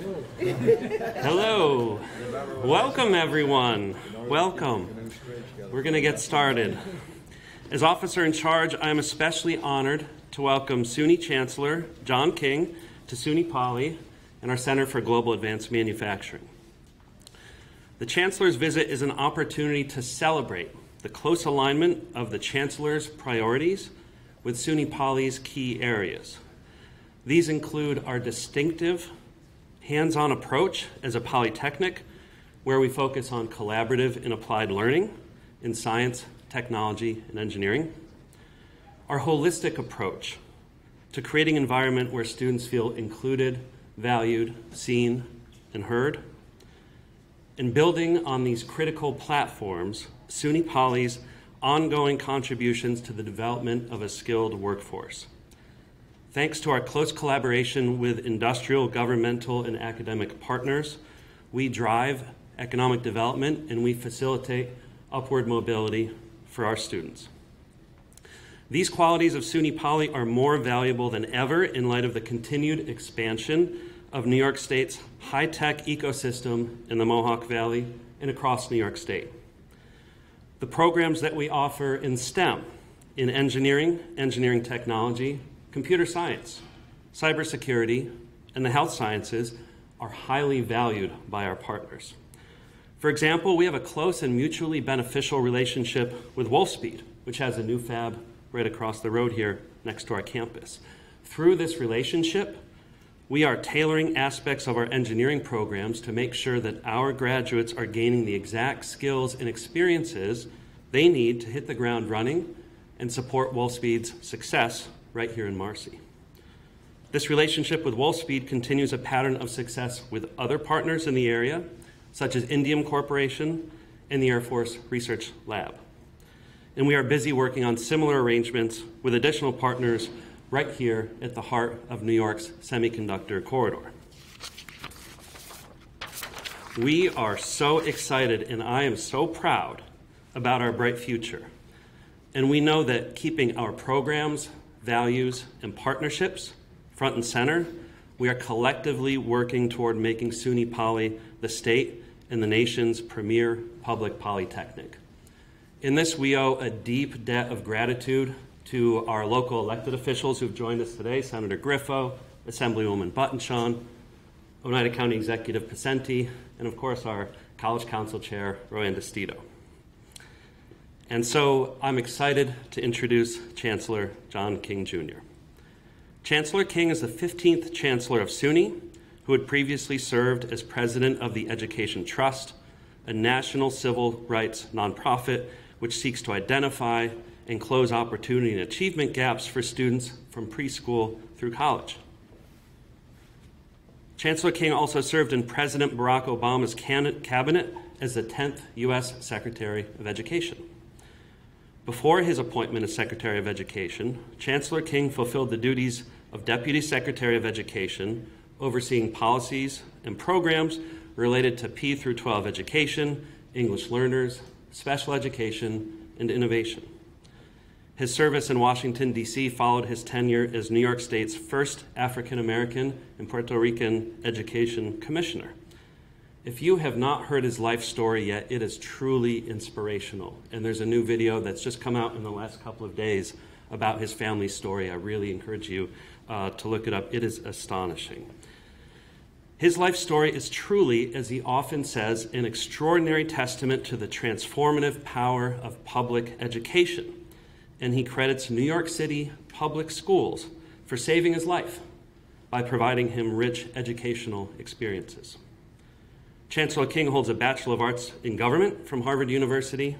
Hello. Welcome, everyone. Welcome. We're going to get started. As officer in charge, I'm especially honored to welcome SUNY Chancellor John King to SUNY Poly and our Center for Global Advanced Manufacturing. The Chancellor's visit is an opportunity to celebrate the close alignment of the Chancellor's priorities with SUNY Poly's key areas. These include our distinctive hands-on approach as a Polytechnic, where we focus on collaborative and applied learning in science, technology, and engineering. Our holistic approach to creating an environment where students feel included, valued, seen, and heard. And building on these critical platforms, SUNY Poly's ongoing contributions to the development of a skilled workforce. Thanks to our close collaboration with industrial, governmental, and academic partners, we drive economic development and we facilitate upward mobility for our students. These qualities of SUNY Poly are more valuable than ever in light of the continued expansion of New York State's high-tech ecosystem in the Mohawk Valley and across New York State. The programs that we offer in STEM, in engineering technology, computer science, cybersecurity, and the health sciences are highly valued by our partners. For example, we have a close and mutually beneficial relationship with Wolfspeed, which has a new fab right across the road here next to our campus. Through this relationship, we are tailoring aspects of our engineering programs to make sure that our graduates are gaining the exact skills and experiences they need to hit the ground running and support Wolfspeed's success right here in Marcy. This relationship with Wolfspeed continues a pattern of success with other partners in the area, such as Indium Corporation and the Air Force Research Lab. And we are busy working on similar arrangements with additional partners right here at the heart of New York's semiconductor corridor. We are so excited, and I am so proud about our bright future. And we know that keeping our programs, values, and partnerships front and center, we are collectively working toward making SUNY Poly the state and the nation's premier public polytechnic. In this, we owe a deep debt of gratitude to our local elected officials who've joined us today, Senator Griffo, Assemblywoman Buttonshaw, Oneida County Executive Pacenti, and of course our College Council Chair, Roanne DeStito. And so I'm excited to introduce Chancellor John King Jr. Chancellor King is the 15th Chancellor of SUNY, who had previously served as President of the Education Trust, a national civil rights nonprofit which seeks to identify and close opportunity and achievement gaps for students from preschool through college. Chancellor King also served in President Barack Obama's cabinet as the 10th U.S. Secretary of Education. Before his appointment as Secretary of Education, Chancellor King fulfilled the duties of Deputy Secretary of Education, overseeing policies and programs related to P through 12 education, English learners, special education, and innovation. His service in Washington, D.C. followed his tenure as New York State's first African-American and Puerto Rican Education Commissioner. If you have not heard his life story yet, it is truly inspirational. And there's a new video that's just come out in the last couple of days about his family story. I really encourage you to look it up. It is astonishing. His life story is truly, as he often says, an extraordinary testament to the transformative power of public education. And he credits New York City public schools for saving his life by providing him rich educational experiences. Chancellor King holds a Bachelor of Arts in Government from Harvard University,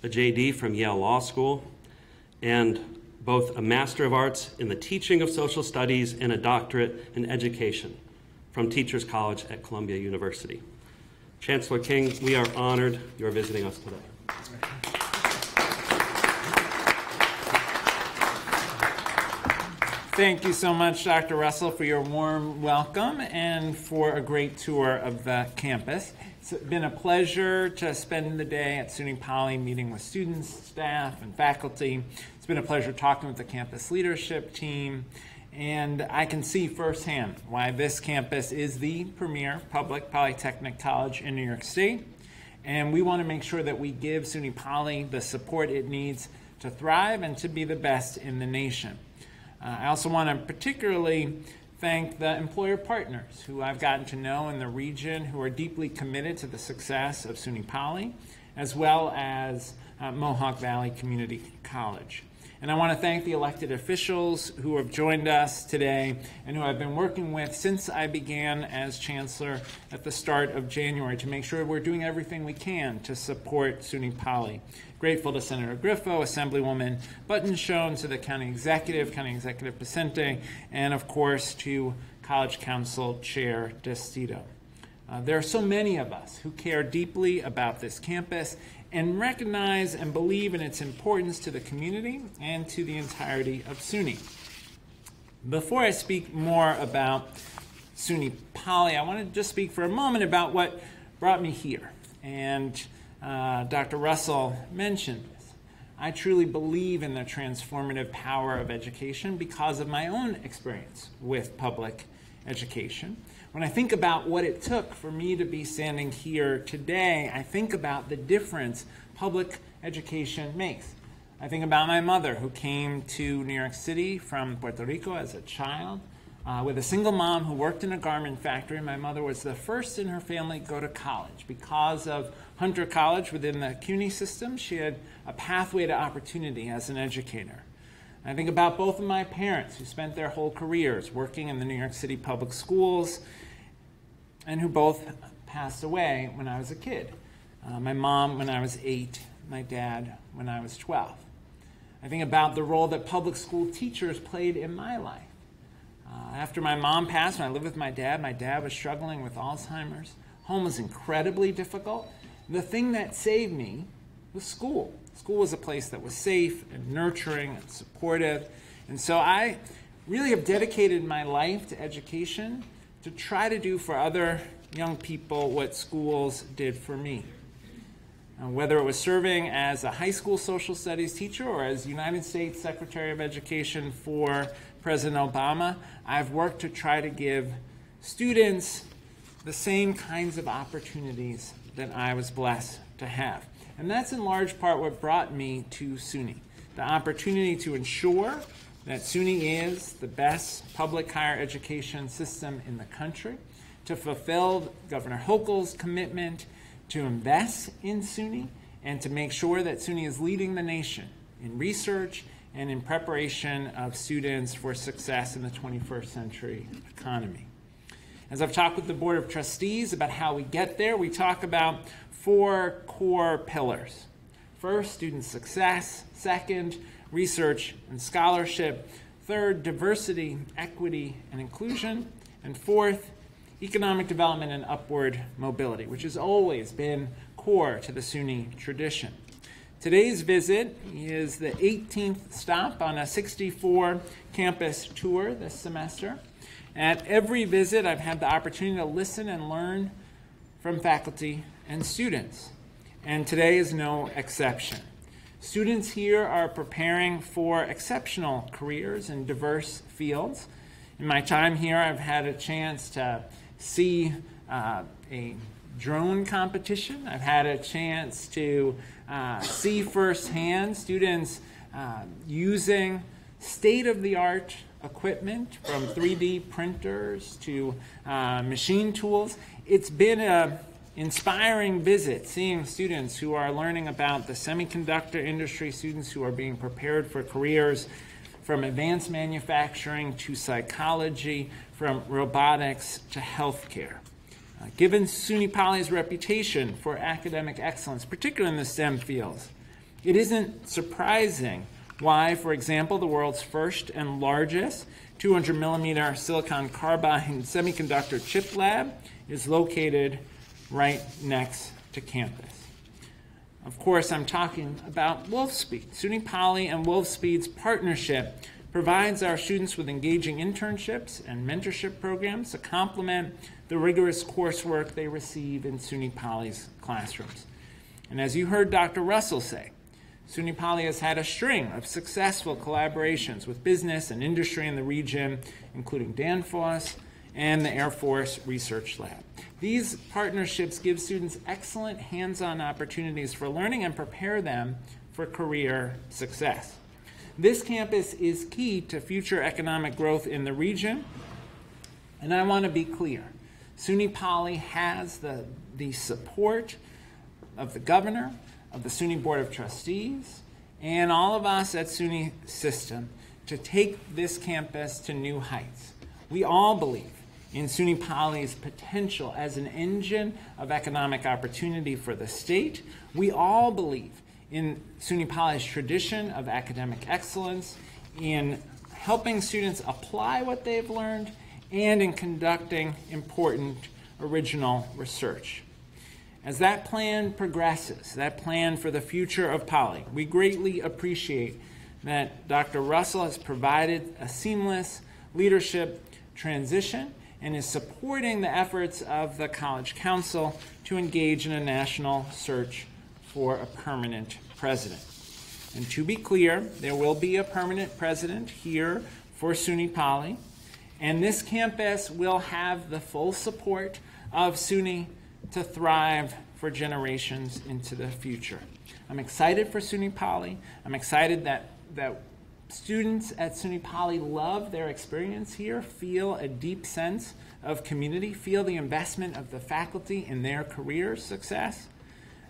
a JD from Yale Law School, and both a Master of Arts in the Teaching of Social Studies and a doctorate in Education from Teachers College at Columbia University. Chancellor King, we are honored you're visiting us today. Thank you so much, Dr. Russell, for your warm welcome and for a great tour of the campus. It's been a pleasure to spend the day at SUNY Poly meeting with students, staff, and faculty. It's been a pleasure talking with the campus leadership team and I can see firsthand why this campus is the premier public polytechnic college in New York State, and we want to make sure that we give SUNY Poly the support it needs to thrive and to be the best in the nation. I also want to particularly thank the employer partners who I've gotten to know in the region who are deeply committed to the success of SUNY Poly, as well as Mohawk Valley Community College. And I want to thank the elected officials who have joined us today and who I've been working with since I began as Chancellor at the start of January to make sure we're doing everything we can to support SUNY Poly. Grateful to Senator Griffo, Assemblywoman Buttonshone, to the County Executive Pacente, and of course to College Council Chair Destito. There are so many of us who care deeply about this campus and recognize and believe in its importance to the community and to the entirety of SUNY. Before I speak more about SUNY Poly, I want to just speak for a moment about what brought me here. And Dr. Russell mentioned this. I truly believe in the transformative power of education because of my own experience with public education. When I think about what it took for me to be standing here today, I think about the difference public education makes. I think about my mother who came to New York City from Puerto Rico as a child with a single mom who worked in a garment factory. My mother was the first in her family to go to college. Because of Hunter College within the CUNY system, she had a pathway to opportunity as an educator. I think about both of my parents who spent their whole careers working in the New York City public schools and who both passed away when I was a kid. My mom when I was 8, my dad when I was 12. I think about the role that public school teachers played in my life. After my mom passed, when I lived with my dad was struggling with Alzheimer's. Home was incredibly difficult. The thing that saved me was school. School was a place that was safe and nurturing and supportive. And so I really have dedicated my life to education to try to do for other young people what schools did for me. Whether it was serving as a high school social studies teacher or as United States Secretary of Education for President Obama, I've worked to try to give students the same kinds of opportunities that I was blessed to have. And that's in large part what brought me to SUNY, the opportunity to ensure that SUNY is the best public higher education system in the country, to fulfill Governor Hochul's commitment to invest in SUNY, and to make sure that SUNY is leading the nation in research and in preparation of students for success in the 21st century economy. As I've talked with the Board of Trustees about how we get there, we talk about 4 core pillars. First, student success. Second, research and scholarship. Third, diversity, equity, and inclusion. And fourth, economic development and upward mobility, which has always been core to the SUNY tradition. Today's visit is the 18th stop on a 64 campus tour this semester. At every visit, I've had the opportunity to listen and learn from faculty and students, and today is no exception. Students here are preparing for exceptional careers in diverse fields. In my time here, I've had a chance to see a drone competition. I've had a chance to see firsthand students using state-of-the-art equipment from 3D printers to machine tools. It's been an inspiring visit, seeing students who are learning about the semiconductor industry, students who are being prepared for careers from advanced manufacturing to psychology, from robotics to healthcare. Given SUNY Poly's reputation for academic excellence, particularly in the STEM fields, it isn't surprising why, for example, the world's first and largest 200mm silicon carbide semiconductor chip lab is located right next to campus. Of course, I'm talking about Wolfspeed. SUNY Poly and Wolfspeed's partnership provides our students with engaging internships and mentorship programs to complement the rigorous coursework they receive in SUNY Poly's classrooms. And as you heard Dr. Russell say, SUNY Poly has had a string of successful collaborations with business and industry in the region, including Danfoss and the Air Force Research Lab. These partnerships give students excellent hands-on opportunities for learning and prepare them for career success. This campus is key to future economic growth in the region, and I want to be clear. SUNY Poly has the support of the governor, of the SUNY Board of Trustees, and all of us at SUNY System to take this campus to new heights. We all believe in SUNY Poly's potential as an engine of economic opportunity for the state. We all believe in SUNY Poly's tradition of academic excellence, in helping students apply what they've learned, and in conducting important original research. As that plan progresses, that plan for the future of Poly, we greatly appreciate that Dr. Russell has provided a seamless leadership transition and is supporting the efforts of the College Council to engage in a national search for a permanent president. And to be clear, there will be a permanent president here for SUNY Poly, and this campus will have the full support of SUNY to thrive for generations into the future. I'm excited for SUNY Poly. I'm excited that students at SUNY Poly love their experience here, feel a deep sense of community, feel the investment of the faculty in their career success.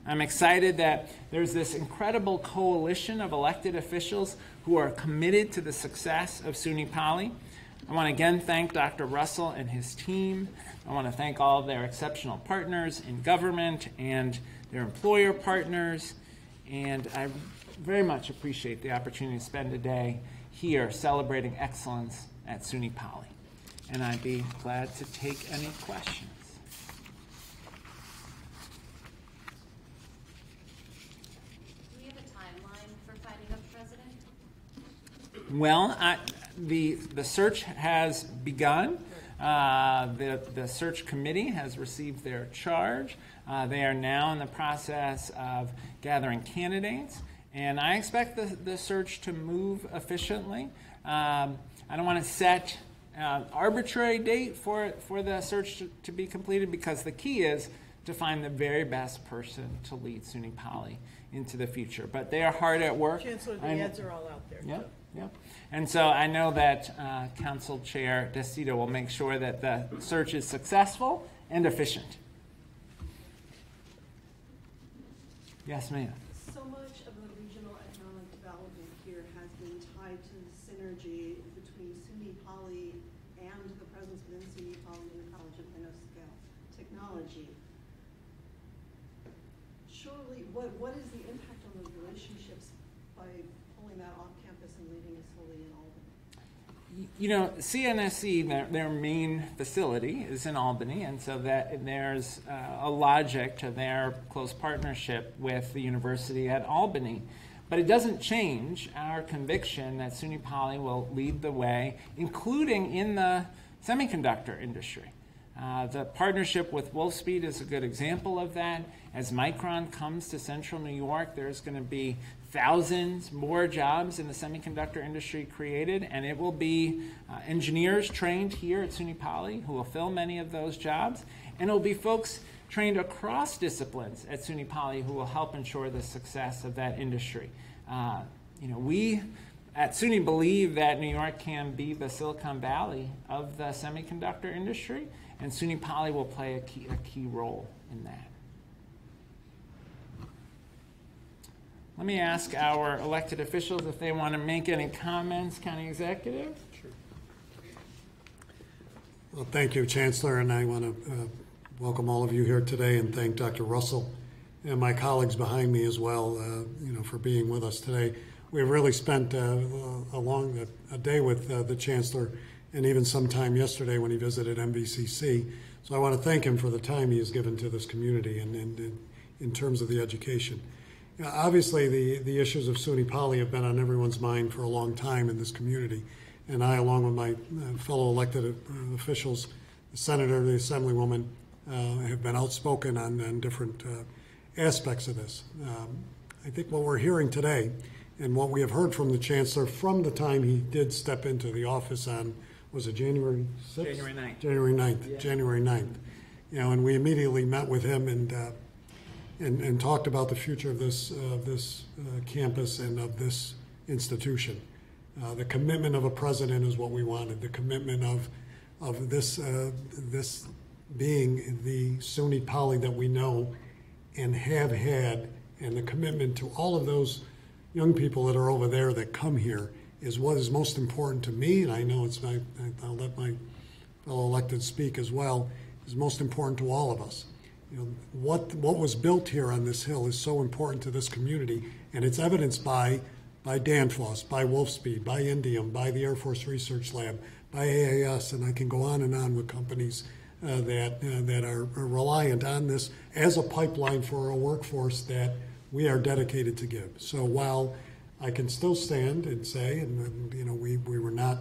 I'm excited that there's this incredible coalition of elected officials who are committed to the success of SUNY Poly. I want to again thank Dr. Russell and his team. I want to thank all of their exceptional partners in government and their employer partners. And I very much appreciate the opportunity to spend a day here celebrating excellence at SUNY Poly. And I'd be glad to take any questions. Do we have a timeline for finding a president? Well, the search has begun. The search committee has received their charge. They are now in the process of gathering candidates, and I expect the search to move efficiently. I don't want to set an arbitrary date for the search to be completed, because the key is to find the very best person to lead SUNY Poly into the future. But they are hard at work. Chancellor, the ads are all out there. Yep, yep. And so I know that Council Chair DeCito will make sure that the search is successful and efficient. Yes, ma'am. So much of the regional economic development here has been tied to the synergy between SUNY Poly and the presence within SUNY Poly in the College of Nanoscale Technology. Surely, what is the impact on those relationships by pulling that off campus and leaving us wholly in Albany? You know, CNSC, their main facility is in Albany, and so that there's a logic to their close partnership with the university at Albany. But it doesn't change our conviction that SUNY Poly will lead the way, including in the semiconductor industry. The partnership with Wolfspeed is a good example of that. As Micron comes to central New York, there's going to be thousands more jobs in the semiconductor industry created, and it will be engineers trained here at SUNY Poly who will fill many of those jobs, and it will be folks trained across disciplines at SUNY Poly who will help ensure the success of that industry. We at SUNY believe that New York can be the Silicon Valley of the semiconductor industry, and SUNY Poly will play a key role in that. Let me ask our elected officials if they want to make any comments. County Executive? Sure. Well, thank you, Chancellor, and I want to welcome all of you here today and thank Dr. Russell and my colleagues behind me as well, for being with us today. We've really spent a day with the Chancellor, and even some time yesterday when he visited MVCC. So I want to thank him for the time he has given to this community and in terms of the education. Obviously, the issues of SUNY Poly have been on everyone's mind for a long time in this community, and I, along with my fellow elected officials, the Senator, the Assemblywoman, have been outspoken on different aspects of this. I think what we're hearing today and what we have heard from the Chancellor from the time he did step into the office on, was it January 6th? January 9th. January 9th, yeah. January 9th. You know, and we immediately met with him and talked about the future of this campus and of this institution. The commitment of a president is what we wanted. The commitment of this being the SUNY Poly that we know and have had, and the commitment to all of those young people that are over there that come here is what is most important to me, and I know I'll let my fellow elected speak as well, is most important to all of us. You know, what was built here on this hill is so important to this community, and it's evidenced by Danfoss, by Wolfspeed, by Indium, by the Air Force Research Lab, by AAS, and I can go on and on with companies that are reliant on this as a pipeline for a workforce that we are dedicated to give. So while I can still stand and say, and you know, we were not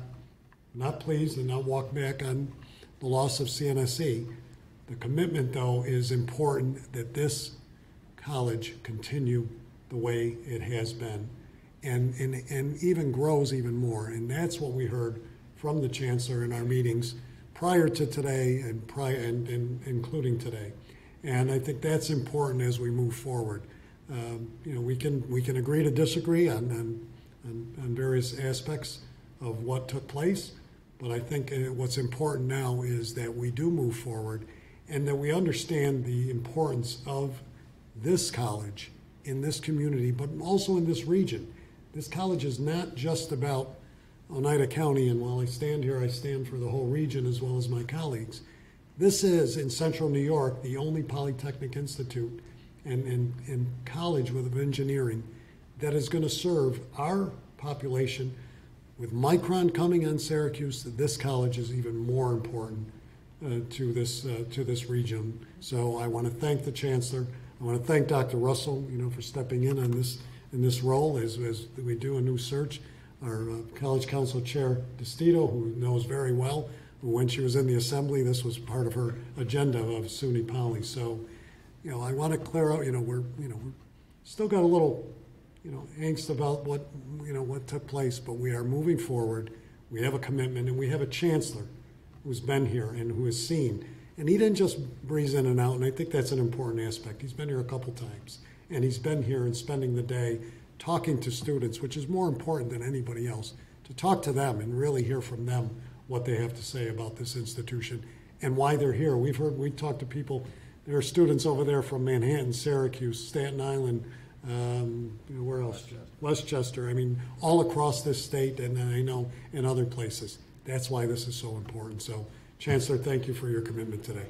pleased and not walk back on the loss of CNSE, the commitment though is important that this college continue the way it has been and even grows even more. And that's what we heard from the Chancellor in our meetings prior to today and including today. And I think that's important as we move forward. You know, we can agree to disagree on various aspects of what took place, but I think what's important now is that we do move forward and that we understand the importance of this college in this community, but also in this region. This college is not just about Oneida County, and while I stand here, I stand for the whole region as well as my colleagues. This is, in central New York, the only Polytechnic Institute and college with engineering that is going to serve our population. With Micron coming on Syracuse, this college is even more important to this region. So I want to thank the Chancellor. I want to thank Dr. Russell, you know, for stepping in on this role as we do a new search. Our College Council Chair DeStito, who knows very well, when she was in the Assembly, this was part of her agenda of SUNY Poly. So, you know, I want to clear out. You know, we're still got a little, you know, angst about what took place, but we are moving forward. We have a commitment, and we have a Chancellor who's been here and who has seen. And he didn't just breeze in and out, and I think that's an important aspect. He's been here a couple times, and he's been here and spending the day talking to students, which is more important than anybody else, to talk to them and really hear from them what they have to say about this institution and why they're here. We talked to people, there are students over there from Manhattan, Syracuse, Staten Island, where else? Westchester. I mean, all across this state, and I know in other places. That's why this is so important. So, Chancellor, thank you for your commitment today.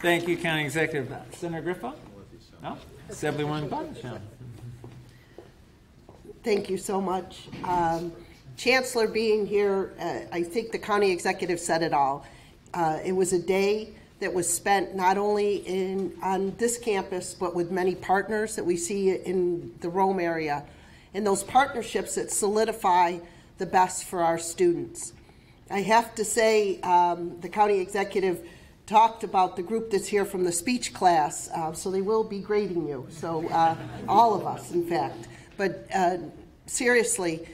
Thank you, County Executive. Senator Griffo? No? Assemblywoman Button. Thank you so much. Chancellor being here, I think the County Executive said it all. It was a day that was spent not only on this campus, but with many partners that we see in the Rome area, and those partnerships that solidify the best for our students. I have to say, the County Executive talked about the group that's here from the speech class, so they will be grading you, so all of us, in fact. But seriously,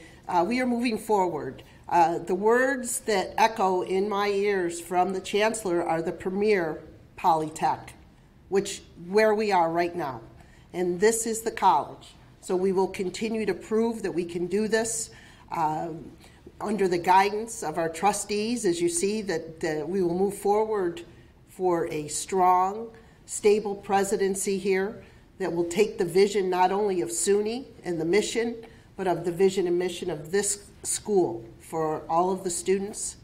we are moving forward. The words that echo in my ears from the Chancellor are the premier Polytech, where we are right now. And this is the college. So we will continue to prove that we can do this under the guidance of our trustees, as you see, that we will move forward for a strong, stable presidency here that will take the vision not only of SUNY and the mission, but of the vision and mission of this school for all of the students.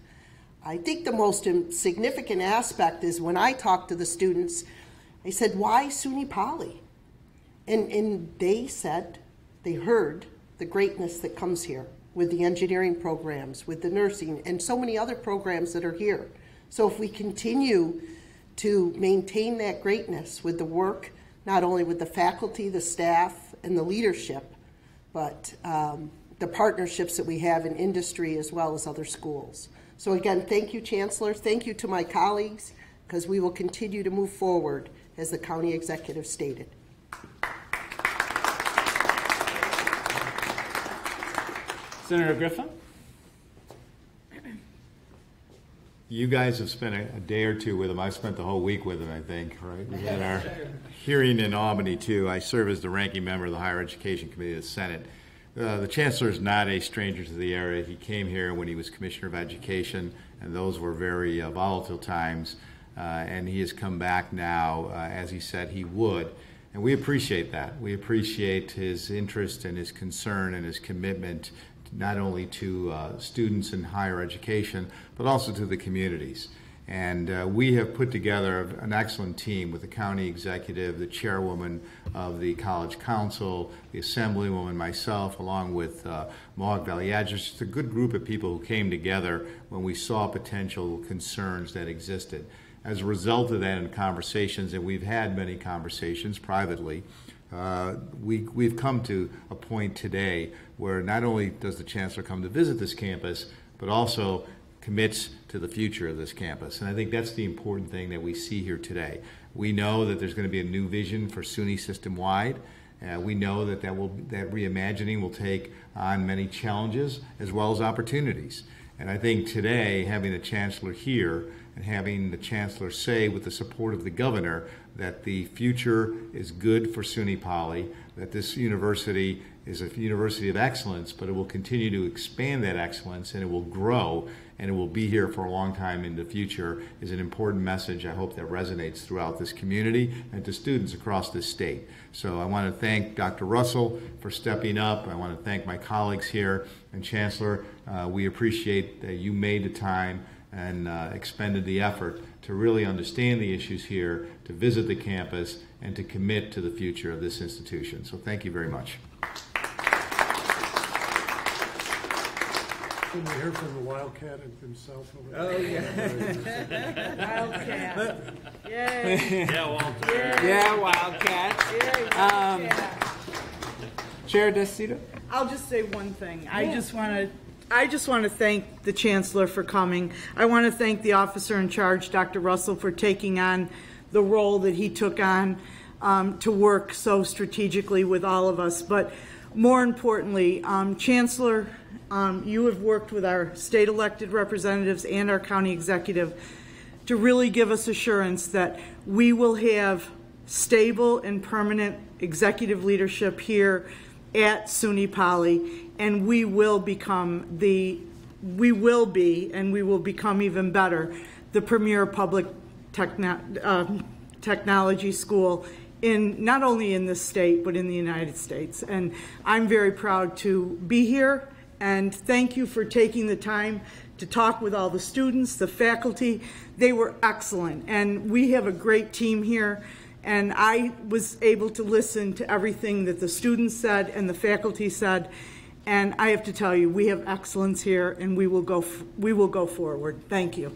I think the most significant aspect is when I talk to the students, I said, why SUNY Poly? And they said, they heard the greatness that comes here with the engineering programs, with the nursing, and so many other programs that are here. So if we continue to maintain that greatness with the work, not only with the faculty, the staff, and the leadership, but the partnerships that we have in industry as well as other schools. So again, thank you, Chancellor. Thank you to my colleagues. because we will continue to move forward, as the county executive stated. Senator Griffin? You guys have spent a day or two with him. I spent the whole week with him, I think, right? We had our hearing in Albany, too. I serve as the ranking member of the Higher Education Committee of the Senate. The Chancellor is not a stranger to the area. He came here when he was Commissioner of Education, and those were very volatile times. And he has come back now, as he said he would. And we appreciate that. We appreciate his interest and his concern and his commitment not only to students in higher education, but also to the communities. And we have put together an excellent team with the county executive, the chairwoman of the college council, the assemblywoman, myself, along with Mohawk Valley Adjusters. Just a good group of people who came together when we saw potential concerns that existed. As a result of that, in conversations, and we've had many conversations privately, we've come to a point today where not only does the Chancellor come to visit this campus, but also commits to the future of this campus. And I think that's the important thing that we see here today. We know that there's going to be a new vision for SUNY system-wide. We know that that reimagining will take on many challenges as well as opportunities. And I think today, having the Chancellor here and having the Chancellor say, with the support of the Governor, that the future is good for SUNY Poly, that this university is a university of excellence, but it will continue to expand that excellence, and it will grow, and it will be here for a long time in the future, is an important message I hope that resonates throughout this community and to students across this state. So I want to thank Dr. Russell for stepping up. I want to thank my colleagues here, and Chancellor, we appreciate that you made the time and expended the effort to really understand the issues here, to visit the campus, and to commit to the future of this institution. So thank you very much. Can we hear from the Wildcat himself over there? Oh, yeah. Wildcat. Yay. Yeah, Walter. Yeah, Wildcat. Yay, Wildcat. Chair Desito? I'll just say one thing. I just want to thank the Chancellor for coming. I want to thank the officer in charge, Dr. Russell, for taking on the role that he took on to work so strategically with all of us. But more importantly, Chancellor, you have worked with our state elected representatives and our county executive to really give us assurance that we will have stable and permanent executive leadership here at SUNY Poly, and we will become even better, the premier public technology school in not only in this state but in the United States. And I'm very proud to be here, and thank you for taking the time to talk with all the students, the faculty. They were excellent, and we have a great team here. And I was able to listen to everything that the students said and the faculty said. And I have to tell you, we have excellence here, and we will go forward. Thank you.